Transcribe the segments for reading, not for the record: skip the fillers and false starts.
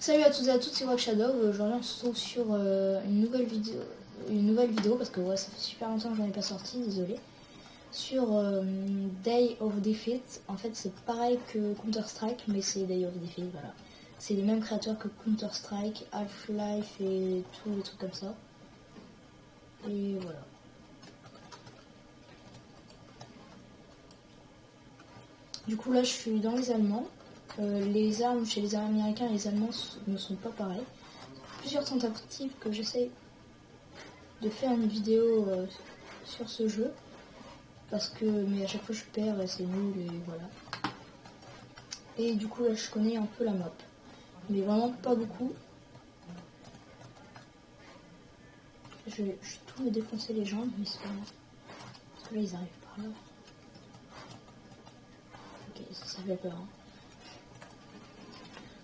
Salut à tous et à toutes, c'est Rock Shadow. Aujourd'hui on se retrouve sur une nouvelle vidéo parce que ouais, ça fait super longtemps que j'en ai pas sorti, désolé. Sur Day of Defeat. En fait c'est pareil que Counter-Strike, mais c'est Day of Defeat, voilà. C'est les mêmes créateurs que Counter-Strike, Half-Life et tous les trucs comme ça. Et voilà. Du coup là je suis dans les Allemands. Les armes chez les Américains et les Allemands ne sont pas pareilles. Plusieurs tentatives que j'essaye de faire une vidéo sur ce jeu. Mais à chaque fois je perds et c'est nul et voilà. Et du coup là je connais un peu la map. Mais vraiment pas beaucoup. Je vais tout me défoncer les jambes, mais c'est pas grave. Parce que là ils arrivent par là. Ok, ça fait peur. Hein.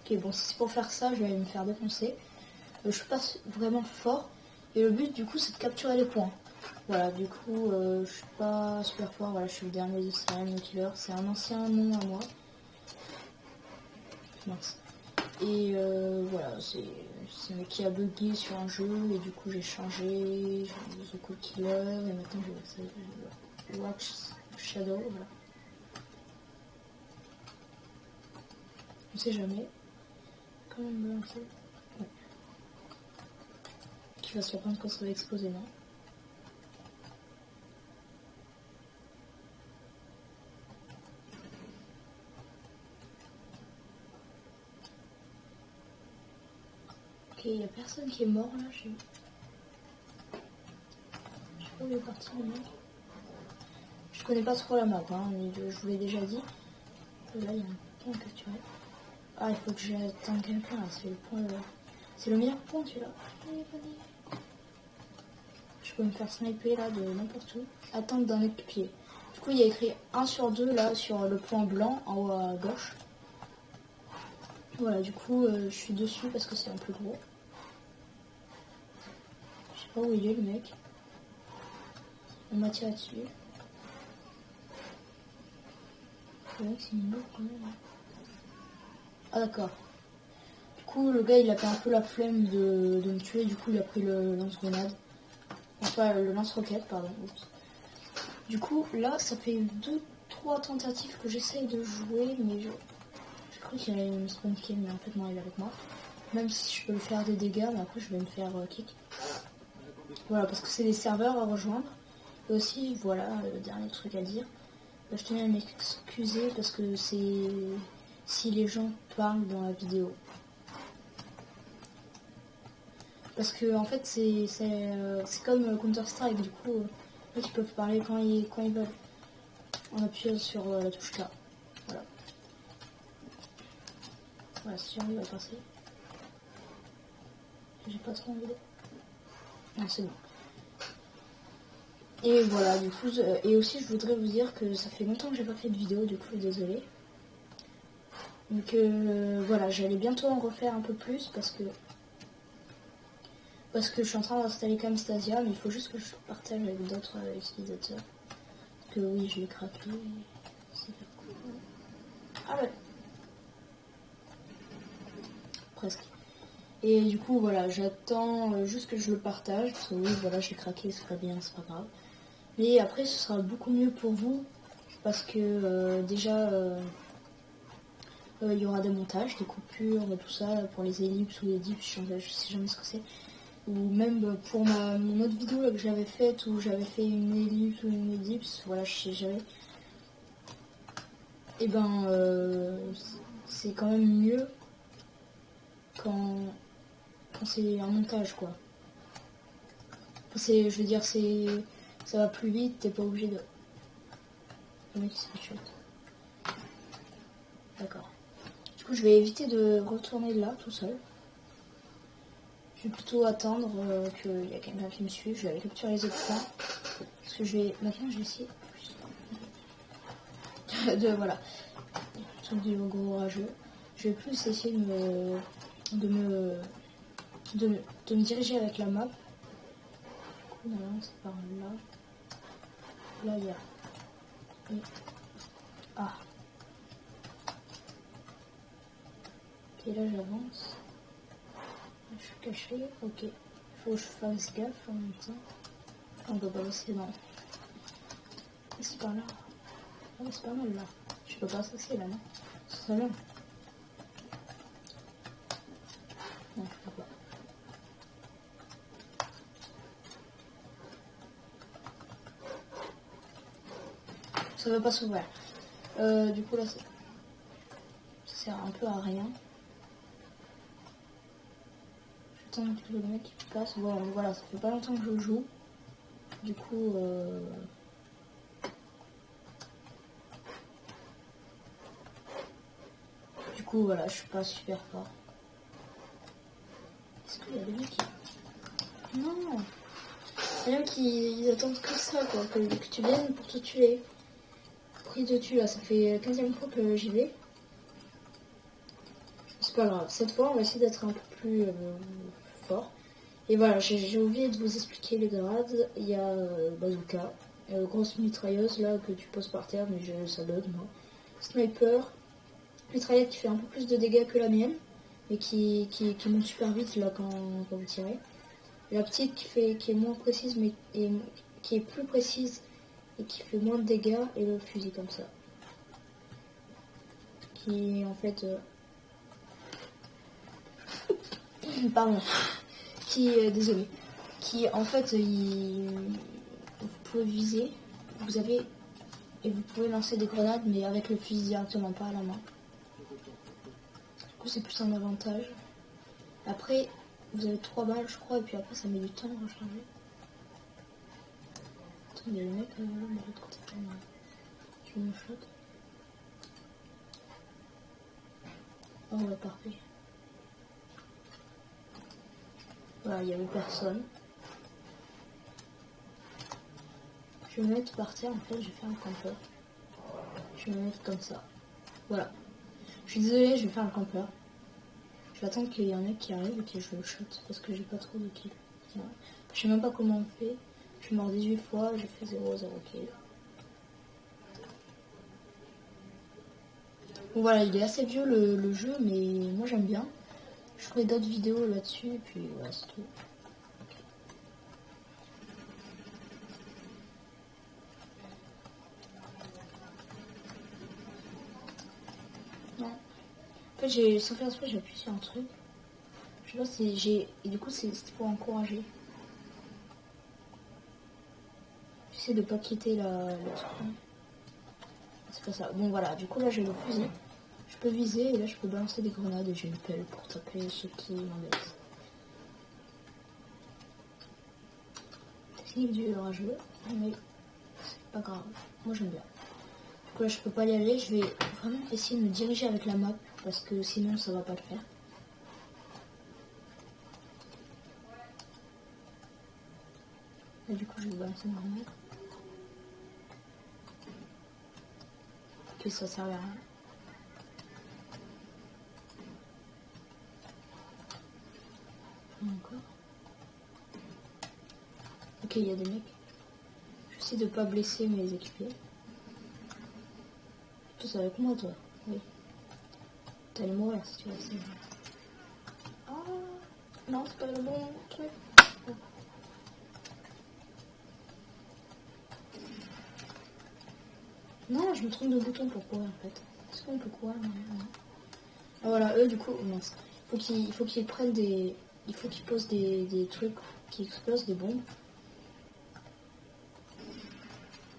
Ok, bon, si c'est pour faire ça, je vais me faire défoncer. Je suis pas vraiment fort. Et le but, du coup, c'est de capturer les points. Voilà, du coup, je suis pas super fort. Voilà, je suis le dernier de Serial Killer. C'est un ancien nom à moi. Mince. Et voilà, c'est un mec qui a bugué sur un jeu. Et du coup, j'ai changé. J'ai The Cool Killer. Et maintenant, je Watch Shadow. Voilà. On sait jamais. Quand même me lancer. Ouais. Qui va se surprendre quand ça va exploser, non? Ok, il n'y a personne qui est mort là. Je sais pas où il est parti le mec. Je connais pas trop la map, hein, mais je vous l'ai déjà dit. Et là, il y a un point capturé. Ah, il faut que j'attende quelqu'un là, c'est le point là. C'est le meilleur point celui-là. Je peux me faire sniper là de n'importe où. Attendre d'un autre pied. Du coup, il y a écrit 1 sur 2 là sur le point blanc en haut à gauche. Voilà, du coup, je suis dessus parce que c'est un peu gros. Je sais pas où il est le mec. On m'a tiré dessus. Le mec, c'est une loupe quand même. Ah, d'accord. Du coup, le gars, il a fait un peu la flemme de me tuer. Du coup, il a pris le lance-grenade. Enfin, le lance-roquette, pardon. Oups. Du coup, là, ça fait 2-3 tentatives que j'essaye de jouer, mais je crois qu'il allait me spawn kill, mais en fait, non, il est avec moi. Même si je peux le faire des dégâts, mais après, je vais me faire kick. Voilà, parce que c'est des serveurs à rejoindre. Et aussi, voilà, le dernier truc à dire. Je tenais à m'excuser parce que c'est si les gens parlent dans la vidéo. Parce que en fait c'est comme Counter-Strike, du coup ils peuvent parler quand ils veulent. En appuyant sur la touche K. Voilà. Voilà, si j'arrive à passer. J'ai pas trop envie de... Non, c'est bon. Et voilà, du coup, et aussi je voudrais vous dire que ça fait longtemps que j'ai pas fait de vidéo, du coup, désolé. Donc voilà, j'allais bientôt en refaire un peu plus parce que je suis en train d'installer Camstasia, mais il faut juste que je partage avec d'autres utilisateurs. Parce que oui, je l'ai craqué. C'est cool. Ah ouais. Presque. Et du coup, voilà, j'attends juste que je le partage. Parce que oui, voilà, j'ai craqué, c'est pas bien, c'est pas grave. Mais après, ce sera beaucoup mieux pour vous. Parce que déjà, il y aura des montages, des coupures, tout ça, pour les ellipses ou les dips, je sais jamais ce que c'est. Ou même pour mon autre vidéo là, que j'avais faite, où j'avais fait une ellipse ou une ellipse, voilà, je sais jamais. Et ben, c'est quand même mieux quand c'est un montage, quoi. Je veux dire, ça va plus vite, t'es pas obligé de... Le mec, il se fait shoot. D'accord. Du coup, je vais éviter de retourner là, tout seul. Je vais plutôt attendre qu'il y a quelqu'un qui me suive. Je vais aller capturer les autres points. Parce que maintenant, je vais essayer voilà. Truc du gros rageux. Je vais plus essayer de me diriger avec la map. Du coup, non, c'est par là. Là, il y a... Ah. Ok, là, j'avance. Je suis cachée, ok. Faut que je fasse gaffe en même temps. On peut pas passer, non. C'est par là. Ah, mais c'est pas mal là. Je peux pas passer là, non? C'est très bien. Non, je peux pas. Ça va pas s'ouvrir. Du coup là, ça sert un peu à rien. J'attends que le mec passe. Bon, voilà, ça fait pas longtemps que je joue. Du coup, voilà, je suis pas super fort. Est-ce qu'il y a des mecs qui... Non! Il y a des mecs qui ils attendent que ça, quoi, que tu viennes pour te tuer. Pour qu'ils te tuent, là, ça fait 15e fois que j'y vais. C'est pas grave, cette fois on va essayer d'être un peu plus fort. Et voilà, j'ai oublié de vous expliquer les grades. Il y a bazooka, grosse mitrailleuse là que tu poses par terre, mais ça bug moi. Sniper, mitraillette qui fait un peu plus de dégâts que la mienne, mais qui monte super vite là quand vous tirez. La petite qui est moins précise, mais qui est plus précise et qui fait moins de dégâts, et le fusil comme ça. Qui en fait... Pardon. Désolé. Qui en fait, vous pouvez viser, vous avez... Et vous pouvez lancer des grenades, mais avec le fusil directement, pas à la main. Du coup, c'est plus un avantage. Après, vous avez 3 balles, je crois, et puis après, ça met du temps à recharger. Attends, il y a le mec de l'autre côté. Je me shot. Oh, ouais, parfait. Voilà, il n'y avait personne. Je vais me mettre par terre, en fait, je vais faire un campeur. Je vais me mettre comme ça. Voilà. Je suis désolée, je vais faire un campeur. Je vais attendre qu'il y ait un mec qui arrive et que je le shot, parce que j'ai pas trop de kills. Je sais même pas comment on fait. Je suis mort 18 fois, j'ai fait 0 kill. Bon voilà, il est assez vieux le jeu, mais moi j'aime bien. Je ferai d'autres vidéos là-dessus, et puis voilà, c'est tout. Non. En fait, sans faire exprès, j'ai appuyé sur un truc. Je sais pas si j'ai... Et du coup, c'était pour encourager. J'essaie de pas quitter le truc. C'est pas ça. Bon voilà, du coup là j'ai le fusil. Je peux viser et là je peux balancer des grenades et j'ai une pelle pour taper ceux qui m'embêtent. Technique du rageux, mais c'est pas grave. Moi j'aime bien. Du coup là je peux pas y aller, je vais vraiment essayer de me diriger avec la map parce que sinon ça va pas le faire. Et du coup je vais balancer ma grenade. Que ça sert à rien. Encore. Ok, il y a des mecs. J'essaie de pas blesser mes équipiers. Toi, c'est avec moi, toi. Oui. T'allais mourir si tu restes. Ah, non, c'est pas le bon truc. Non, je me trompe de bouton pour courir en fait. Est-ce qu'on peut courir? Non. Ah, voilà, eux du coup, mince. Il faut qu'ils prennent des... Il faut qu'ils posent des trucs qui explosent, des bombes.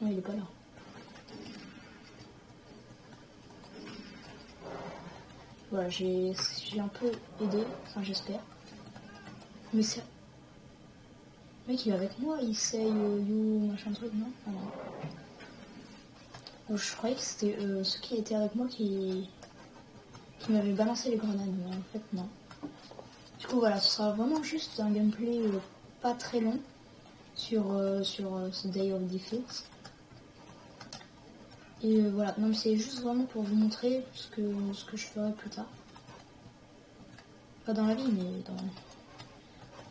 Non, il est pas là. Voilà, j'ai un peu aidé, enfin j'espère. Mais c'est... Le mec il est avec moi, il sait you machin truc, non? Ah, non. Donc, je croyais que c'était ceux qui étaient avec moi qui m'avaient balancé les grenades, mais en fait non. Du coup voilà, ce sera vraiment juste un gameplay pas très long sur ce Day of Defeat. Et voilà, non mais c'est juste vraiment pour vous montrer ce que je ferai plus tard. Pas dans la vie, mais dans...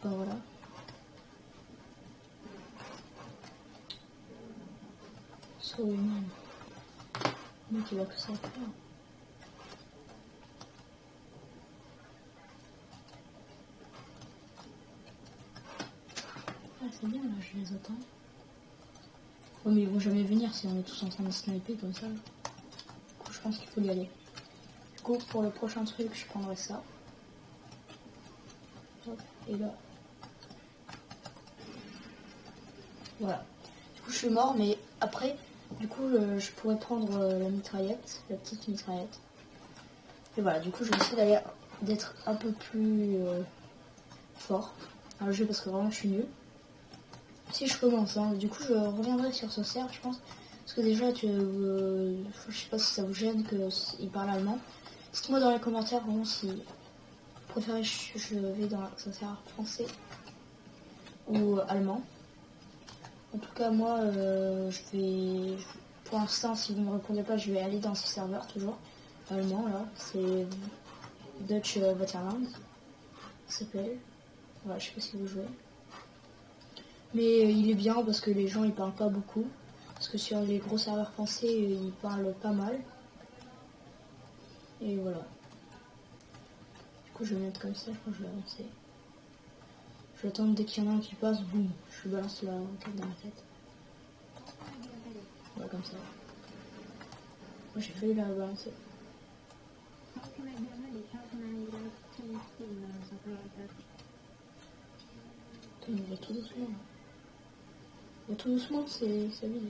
Bah voilà. So humain. Le mec il va que ça faire. trop bien là, je les attends. Oh mais ils vont jamais venir si on est tous en train de sniper comme ça. Du coup je pense qu'il faut y aller. Du coup pour le prochain truc je prendrai ça. Hop, et là. Voilà. Du coup je suis mort mais après du coup je pourrais prendre la mitraillette, la petite mitraillette. Et voilà, du coup je vais essayer d'être un peu plus fort dans le jeu parce que vraiment je suis nul. Si je commence, hein. Du coup je reviendrai sur ce cerf je pense. Parce que déjà je sais pas si ça vous gêne qu'il parle allemand. Dites-moi dans les commentaires vraiment si vous préférez je vais dans un serveur français ou allemand. En tout cas moi je vais pour l'instant si vous ne me répondez pas je vais aller dans ce serveur toujours. Allemand là, c'est Dutch Waterland. Ça s'appelle. Voilà, je sais pas si vous jouez. Mais il est bien parce que les gens ils parlent pas beaucoup. Parce que sur les gros serveurs français ils parlent pas mal. Et voilà. Du coup je vais mettre comme ça quand je vais avancer. Je vais attendre dès qu'il y en a un qui passe, boum, je balance la carte dans ma tête. Voilà comme ça. Moi j'ai failli la balancer. On va tout doucement. Mais tout doucement c'est vide.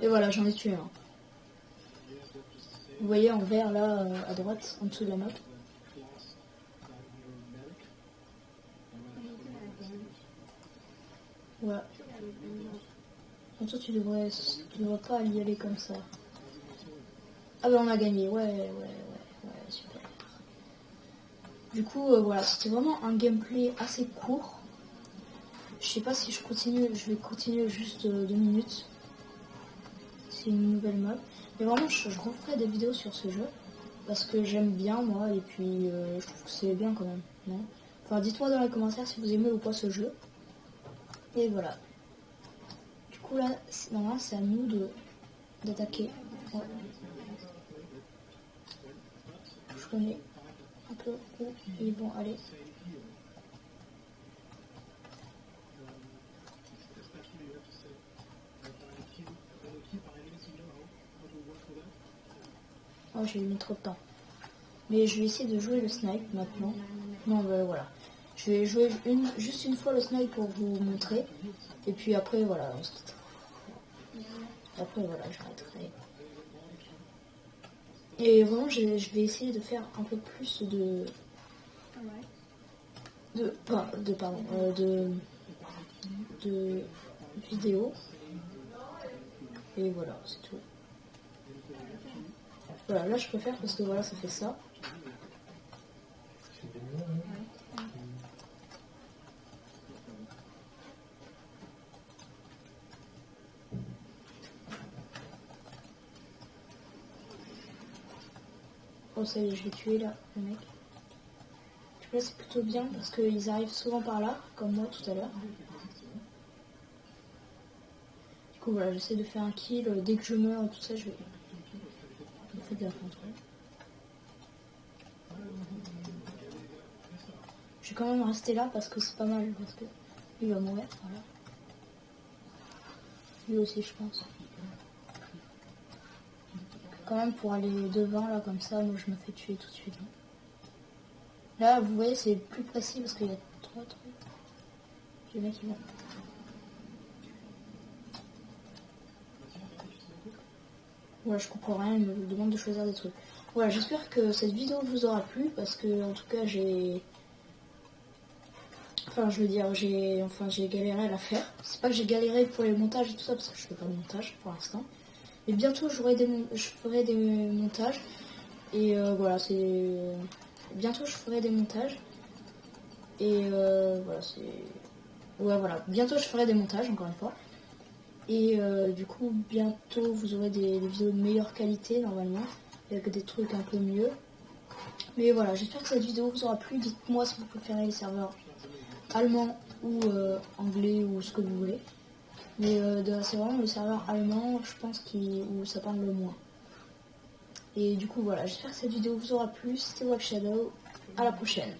Et voilà, j'en ai tué un. Vous voyez en vert là à droite, en dessous de la map. Voilà. Donc toi tu devrais pas y aller comme ça. Ah ben on a gagné, ouais, super. Du coup voilà, c'était vraiment un gameplay assez court. Je sais pas si je vais continuer juste 2 minutes. C'est une nouvelle map. Mais vraiment je referai des vidéos sur ce jeu. Parce que j'aime bien moi et puis je trouve que c'est bien quand même. Non, enfin dites-moi dans les commentaires si vous aimez ou pas ce jeu. Et voilà. Du coup là, normalement c'est à nous d'attaquer. Ouais. Je connais un peu où ils vont aller. Oh j'ai mis trop de temps. Mais je vais essayer de jouer le snipe maintenant. Non ben, voilà. Je vais jouer juste une fois le snipe pour vous montrer. Et puis après voilà, on se quitte. Après voilà, j'arrêterai. Et vraiment je vais essayer de faire un peu plus de vidéos. Et voilà, c'est tout. Voilà, là je préfère parce que voilà, ça fait ça. Oh ça y est, je l'ai tué là, le mec. Du coup là c'est plutôt bien parce qu'ils arrivent souvent par là, comme moi tout à l'heure. Du coup voilà, j'essaie de faire un kill, dès que je meurs et tout ça, je fais de la contrôle. Je vais quand même rester là parce que c'est pas mal, parce que lui va mourir, voilà. Lui aussi je pense. Quand même pour aller devant là comme ça, moi je me fais tuer tout de suite. Hein. Là vous voyez c'est plus précis parce qu'il y a 3 trucs. Les mecs ils vont. Voilà, je comprends rien, il me demande de choisir des trucs. Voilà, j'espère que cette vidéo vous aura plu parce que en tout cas j'ai. Enfin je veux dire j'ai galéré à la faire. C'est pas que j'ai galéré pour les montages et tout ça parce que je fais pas de montage pour l'instant. Mais bientôt je ferai des montages. Et voilà, bientôt je ferai des montages. Et voilà, c'est. Ouais voilà, bientôt je ferai des montages encore une fois. Et du coup bientôt vous aurez des vidéos de meilleure qualité normalement. Avec des trucs un peu mieux. Mais voilà, j'espère que cette vidéo vous aura plu. Dites-moi si vous préférez les serveurs allemands ou anglais ou ce que vous voulez. Mais c'est vraiment le serveur allemand, je pense, où ça parle le moins. Et du coup, voilà, j'espère que cette vidéo vous aura plu. C'était Wolf Shadow. À la prochaine.